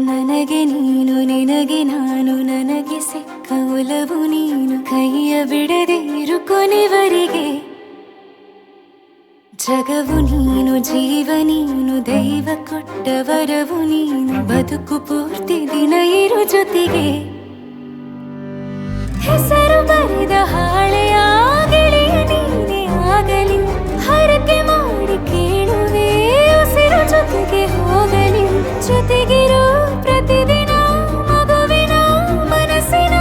ನನಗೆ ನೀನು ನಿನಗೆ ನಾನು ನನಗೆ ಸಿಕ್ಕ ಒಲವು ನೀನು ಕೈಯ ಬಿಡದೆ ಇರು ಕೊನೆವರೆಗೆ ಜಗವು ನೀನು ಜೀವ ನೀನು ದೈವ ಕೊಟ್ಟ ವರವು ನೀನು ಬದುಕು ಪೂರ್ತಿ ದಿನ ಇರು ಜೊತೆಗೆ ಹೆಸರು ಬರೆದ ಹಾಳೆಯ ಗೆಳೆಯ ನೀನೇ ಆಗಲಿ ಹರಕೆ ಮಾಡಿ ಕೇಳುವೆ ಉಸಿರು ಜೊತೆಗೆ ಹೋಗಲಿ ಜೊತೆಗಿರೋ ಪ್ರತಿದಿನ ಮಗುವಿನ ಮನಸ್ಸಿನ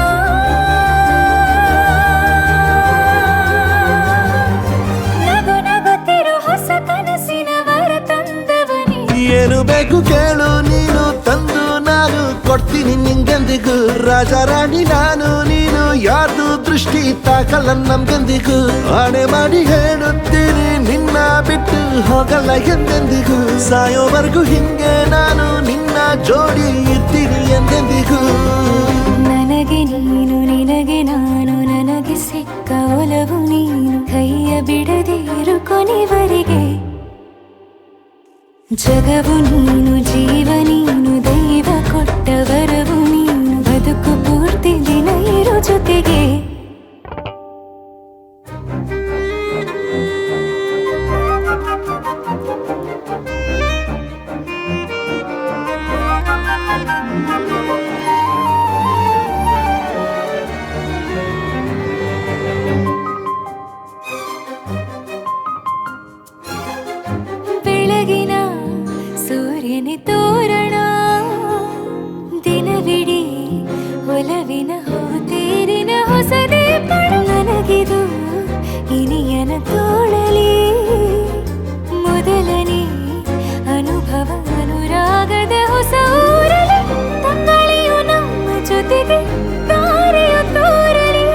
ನಗು ನಗುತ್ತಿರೋ ಹೊಸ ಕನಸಿನ ವರ ತಂದವನೇ ಏನು ಬೇಕು ಕೇಳು ನೀನು ತಂದು ನಾನು ಕೊಡ್ತೀನಿ ನಿಂಗೆಂದಿಗೂ ರಾಜ ರಾಣಿ ನಾನು ನೀನು ಯಾರ್ದು ದೃಷ್ಟಿ ತಾಕಲ್ಲ ನಮ್ಗೆಂದಿಗೂ ಆಣೆ ಮಾಡಿ ಹೇಳುತ್ತೀನಿ ನಿನ್ನ ಬಿಟ್ಟು ಹೋಗಲ್ಲ ಎಂದೆಂದಿಗೂ ಸಾಯೋವರೆಗೂ ಹಿಂಗೆ ನಾನು ನಿನ್ನ ಜೋಡಿ ಇರ್ತೀನಿ ಎಂದೆಂದಿಗೂ ನನಗೆ ನೀನು ನಿನಗೆ ನಾನು ನನಗೆ ಸಿಕ್ಕ ಒಲವು ನೀನು ಕೈಯ ಬಿಡದೆ ಇರು ಕೊನೆವರೆಗೆ ಜಗವು ನೀನು ಜೀವ ನೀನು ದೈವ ಕೊಟ್ಟ ವರವು ನೀನು ಬದುಕು ಪೂರ್ತಿ ದಿನ ಇರು ಜೊತೆಗೆ ಬೆಳಗಿನ ಸೂರ್ಯನೇ ತೋರಣ ದಿನವಿಡೀ ಒಲವಿನ ಹೋತೇರಿನ ಹೊಸದೇ ಪಡ ನನಗಿದು ಇನಿಯನ ತೋಳಲಿ ಮೊದಲನೇ ಅನುಭವ ಅನುರಾಗದ ಹೊಸ ಊರಲಿ ತಂಗಳಿಯು ನಮ್ಮ ಜೊತೆಗೆ ತಾರೆಯು ತೋರಲಿ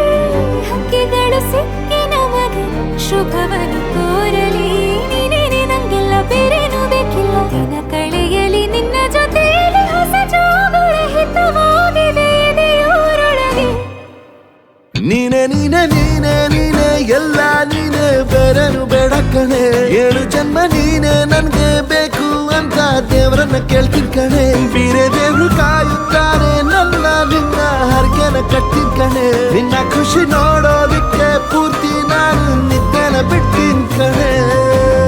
ಹಕ್ಕಿಗಳು ಸಿಕ್ಕಿ ನಮಗೆ ಶುಭವನ್ನು ಕೋರಲಿ ನೀನೇನೆ ನಂಗೆಲ್ಲ ಬೇರೇನು ಬೇಕಿಲ್ಲ ದಿನ ಕಳೆಯಲಿ ನಿನ್ನ ಜೊತೆಯಲ್ಲಿ ಹೊಸ ಜೋಗುಳ ಹಿತವಾಗಿದೆ ಎದೆಯೋರೊಳಗೆ ನೀನೆ ನೀನೆ ನೀನೆ ನೀನೆ ಎಲ್ಲ ನೀನೆ ಬೇರೆನು ಬೇಡ ಕಣೆ ಏಳು ಜನ್ಮ ನೀನೆ ನನ್ಗೆ ಬೇಕು ಅಂತ ದೇವರನ್ನ ಕೇಳ್ತೀನಿ ಕಣೆ ಬೇರೆ ದೇವ್ರು ಕಾಯುತ್ತಾರೆ ನನ್ನ ನಿನ್ನ ಹರಕೆನ ಕಟ್ತೀನಿ ಕಣೆ ನಿನ್ನ ಖುಷಿ ನೋಡೋದಿಕ್ಕೆ ಪೂರ್ತಿ ನಾನು ನಿದ್ದೆನ ಬಿಡ್ತೀನಿ ಕಣೆ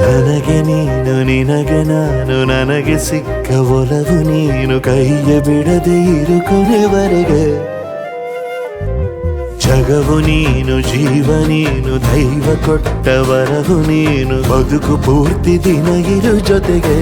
ನನಗೆ ನೀನು ನಿನಗೆ ನಾನು ನನಗೆ ಸಿಕ್ಕ ಒಲವು ನೀನು ಕೈಯ ಬಿಡದೆ ಇರು ಕೊನೆವರೆಗೆ ಜಗವು ನೀನು ಜೀವ ನೀನು ದೈವ ಕೊಟ್ಟ ವರವು ನೀನು ಬದುಕು ಪೂರ್ತಿ ದಿನ ಇರು ಜೊತೆಗೆ